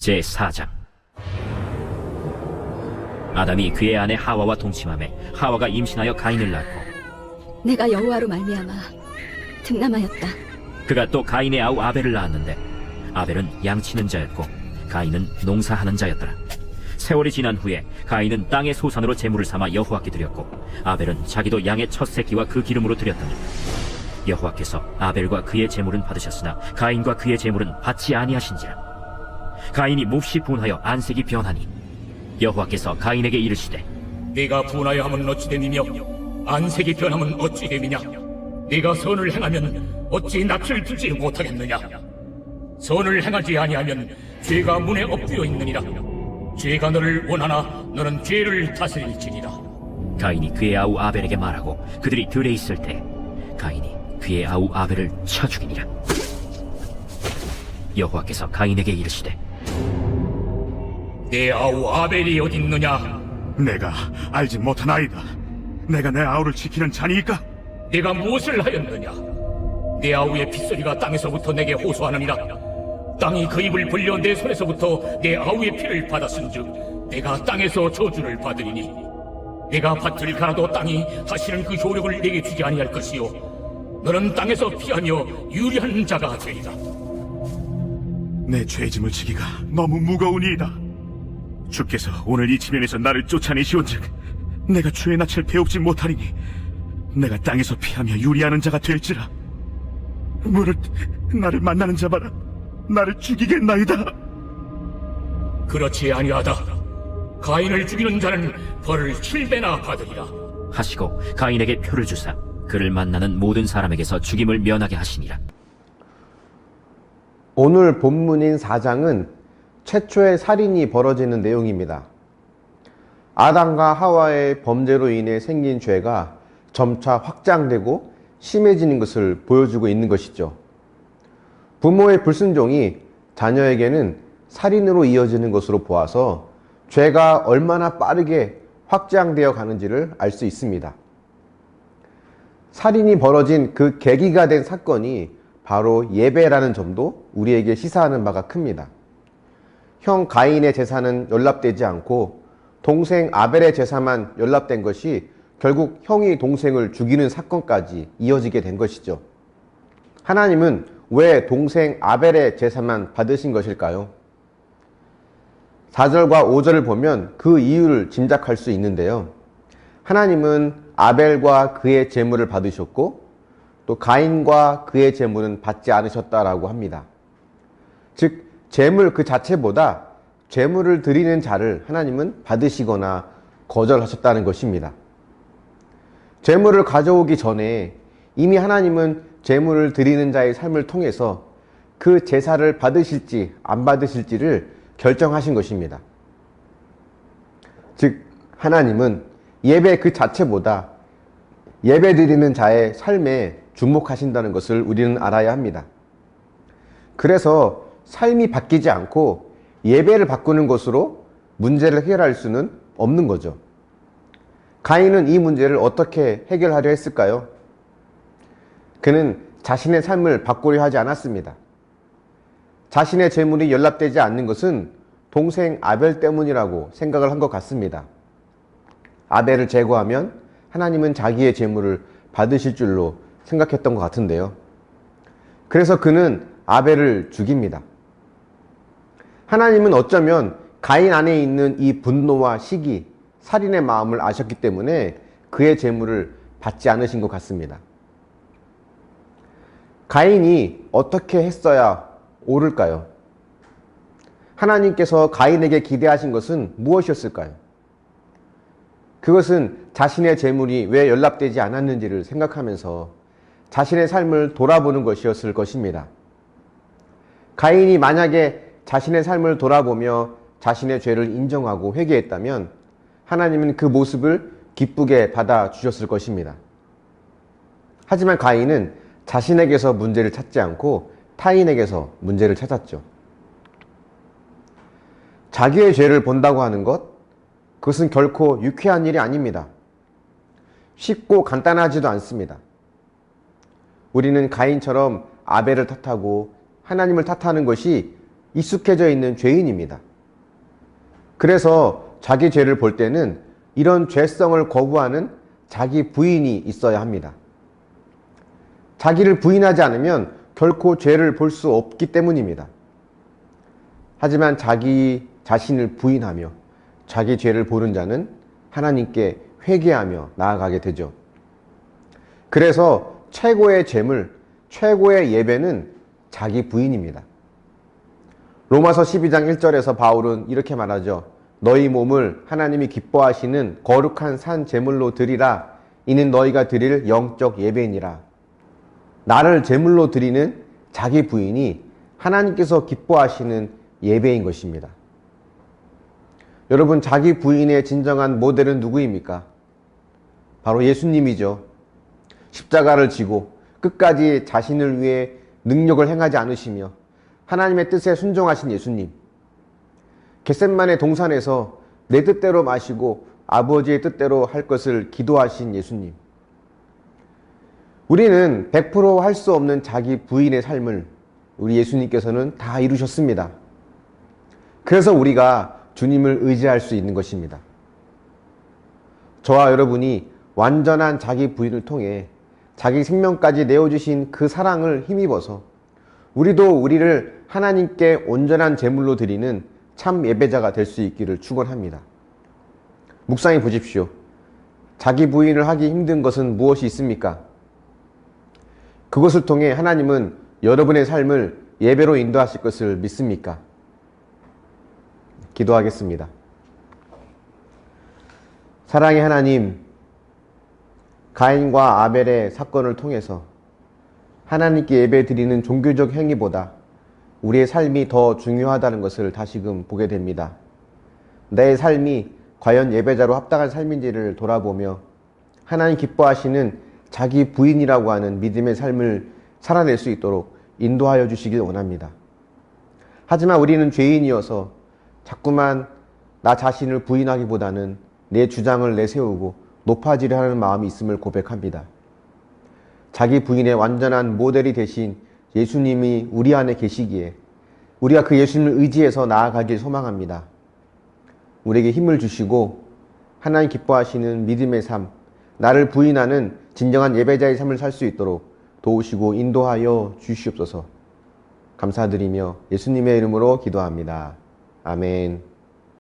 제4장. 아담이 그의 아내 하와와 동침하매 하와가 임신하여 가인을 낳고 내가 여호와로 말미암아 득남하였다. 그가 또 가인의 아우 아벨을 낳았는데 아벨은 양치는 자였고 가인은 농사하는 자였더라. 세월이 지난 후에 가인은 땅의 소산으로 제물을 삼아 여호와께 드렸고 아벨은 자기도 양의 첫 새끼와 그 기름으로 드렸더니 여호와께서 아벨과 그의 제물은 받으셨으나 가인과 그의 제물은 받지 아니하신지라. 가인이 몹시 분하여 안색이 변하니 여호와께서 가인에게 이르시되 네가 분하여 함은 어찌 됨이며 안색이 변함은 어찌 됨이냐. 네가 선을 행하면 어찌 낯을 들지 못하겠느냐. 선을 행하지 아니하면 죄가 문에 엎드려 있느니라. 죄가 너를 원하나 너는 죄를 다스릴지니라. 가인이 그의 아우 아벨에게 말하고 그들이 들에 있을 때 가인이 그의 아우 아벨을 쳐 죽이니라. 여호와께서 가인에게 이르시되 내 아우 아벨이 어디 있느냐. 내가 알지 못하나이다. 내가 내 아우를 지키는 자니이까? 네가 무엇을 하였느냐. 내 아우의 핏소리가 땅에서부터 내게 호소하느니라. 땅이 그 입을 벌려 내 손에서부터 내 아우의 피를 받았은즉 내가 땅에서 저주를 받으리니 내가 밭을 갈아도 땅이 다시는 그 효력을 내게 주지 아니할 것이요 너는 땅에서 피하며 유리한 자가 되리라. 내 죄짐을 지기가 너무 무거우니이다. 주께서 오늘 이 지면에서 나를 쫓아내시온즉 내가 주의 낯을 배웁지 못하리니 내가 땅에서 피하며 유리하는 자가 될지라. 무릇 나를 만나는 자마다 나를 죽이겠나이다. 그렇지 아니하다. 가인을 죽이는 자는 벌을 7배나 받으리라. 하시고 가인에게 표를 주사 그를 만나는 모든 사람에게서 죽임을 면하게 하시니라. 오늘 본문인 4장은 최초의 살인이 벌어지는 내용입니다. 아담과 하와의 범죄로 인해 생긴 죄가 점차 확장되고 심해지는 것을 보여주고 있는 것이죠. 부모의 불순종이 자녀에게는 살인으로 이어지는 것으로 보아서 죄가 얼마나 빠르게 확장되어 가는지를 알 수 있습니다. 살인이 벌어진 그 계기가 된 사건이 바로 예배라는 점도 우리에게 시사하는 바가 큽니다. 형 가인의 제사는 연락되지 않고 동생 아벨의 제사만 연락된 것이 결국 형이 동생을 죽이는 사건까지 이어지게 된 것이죠. 하나님은 왜 동생 아벨의 제사만 받으신 것일까요? 4절과 5절을 보면 그 이유를 짐작할 수 있는데요. 하나님은 아벨과 그의 제물을 받으셨고 또 가인과 그의 제물은 받지 않으셨다라고 합니다. 즉 제물 그 자체보다 제물을 드리는 자를 하나님은 받으시거나 거절하셨다는 것입니다. 제물을 가져오기 전에 이미 하나님은 제물을 드리는 자의 삶을 통해서 그 제사를 받으실지 안 받으실지를 결정하신 것입니다. 즉 하나님은 예배 그 자체보다 예배 드리는 자의 삶에 주목하신다는 것을 우리는 알아야 합니다. 그래서 삶이 바뀌지 않고 예배를 바꾸는 것으로 문제를 해결할 수는 없는 거죠. 가인은 이 문제를 어떻게 해결하려 했을까요? 그는 자신의 삶을 바꾸려 하지 않았습니다. 자신의 재물이 연락되지 않는 것은 동생 아벨 때문이라고 생각을 한 것 같습니다. 아벨을 제거하면 하나님은 자기의 재물을 받으실 줄로 생각했던 것 같은데요. 그래서 그는 아벨을 죽입니다. 하나님은 어쩌면 가인 안에 있는 이 분노와 시기, 살인의 마음을 아셨기 때문에 그의 재물을 받지 않으신 것 같습니다. 가인이 어떻게 했어야 옳을까요? 하나님께서 가인에게 기대하신 것은 무엇이었을까요? 그것은 자신의 재물이 왜 연락되지 않았는지를 생각하면서 자신의 삶을 돌아보는 것이었을 것입니다. 가인이 만약에 자신의 삶을 돌아보며 자신의 죄를 인정하고 회개했다면 하나님은 그 모습을 기쁘게 받아주셨을 것입니다. 하지만 가인은 자신에게서 문제를 찾지 않고 타인에게서 문제를 찾았죠. 자기의 죄를 본다고 하는 것, 그것은 결코 유쾌한 일이 아닙니다. 쉽고 간단하지도 않습니다. 우리는 가인처럼 아벨을 탓하고 하나님을 탓하는 것이 익숙해져 있는 죄인입니다. 그래서 자기 죄를 볼 때는 이런 죄성을 거부하는 자기 부인이 있어야 합니다. 자기를 부인하지 않으면 결코 죄를 볼 수 없기 때문입니다. 하지만 자기 자신을 부인하며 자기 죄를 보는 자는 하나님께 회개하며 나아가게 되죠. 그래서 최고의 제물, 최고의 예배는 자기 부인입니다. 로마서 12장 1절에서 바울은 이렇게 말하죠. 너희 몸을 하나님이 기뻐하시는 거룩한 산 제물로 드리라. 이는 너희가 드릴 영적 예배이니라. 나를 제물로 드리는 자기 부인이 하나님께서 기뻐하시는 예배인 것입니다. 여러분, 자기 부인의 진정한 모델은 누구입니까? 바로 예수님이죠. 십자가를 지고 끝까지 자신을 위해 능력을 행하지 않으시며 하나님의 뜻에 순종하신 예수님. 겟셋만의 동산에서 내 뜻대로 마시고 아버지의 뜻대로 할 것을 기도하신 예수님. 우리는 100% 할 수 없는 자기 부인의 삶을 우리 예수님께서는 다 이루셨습니다. 그래서 우리가 주님을 의지할 수 있는 것입니다. 저와 여러분이 완전한 자기 부인을 통해 자기 생명까지 내어주신 그 사랑을 힘입어서 우리도 우리를 하나님께 온전한 제물로 드리는 참 예배자가 될 수 있기를 축원합니다. 묵상해 보십시오. 자기 부인을 하기 힘든 것은 무엇이 있습니까? 그것을 통해 하나님은 여러분의 삶을 예배로 인도하실 것을 믿습니까? 기도하겠습니다. 사랑의 하나님, 가인과 아벨의 사건을 통해서 하나님께 예배 드리는 종교적 행위보다 우리의 삶이 더 중요하다는 것을 다시금 보게 됩니다. 내 삶이 과연 예배자로 합당한 삶인지를 돌아보며 하나님 기뻐하시는 자기 부인이라고 하는 믿음의 삶을 살아낼 수 있도록 인도하여 주시길 원합니다. 하지만 우리는 죄인이어서 자꾸만 나 자신을 부인하기보다는 내 주장을 내세우고 높아지려 하는 마음이 있음을 고백합니다. 자기 부인의 완전한 모델이 되신 예수님이 우리 안에 계시기에 우리가 그 예수님을 의지해서 나아가길 소망합니다. 우리에게 힘을 주시고 하나님 기뻐하시는 믿음의 삶, 나를 부인하는 진정한 예배자의 삶을 살 수 있도록 도우시고 인도하여 주시옵소서. 감사드리며 예수님의 이름으로 기도합니다. 아멘.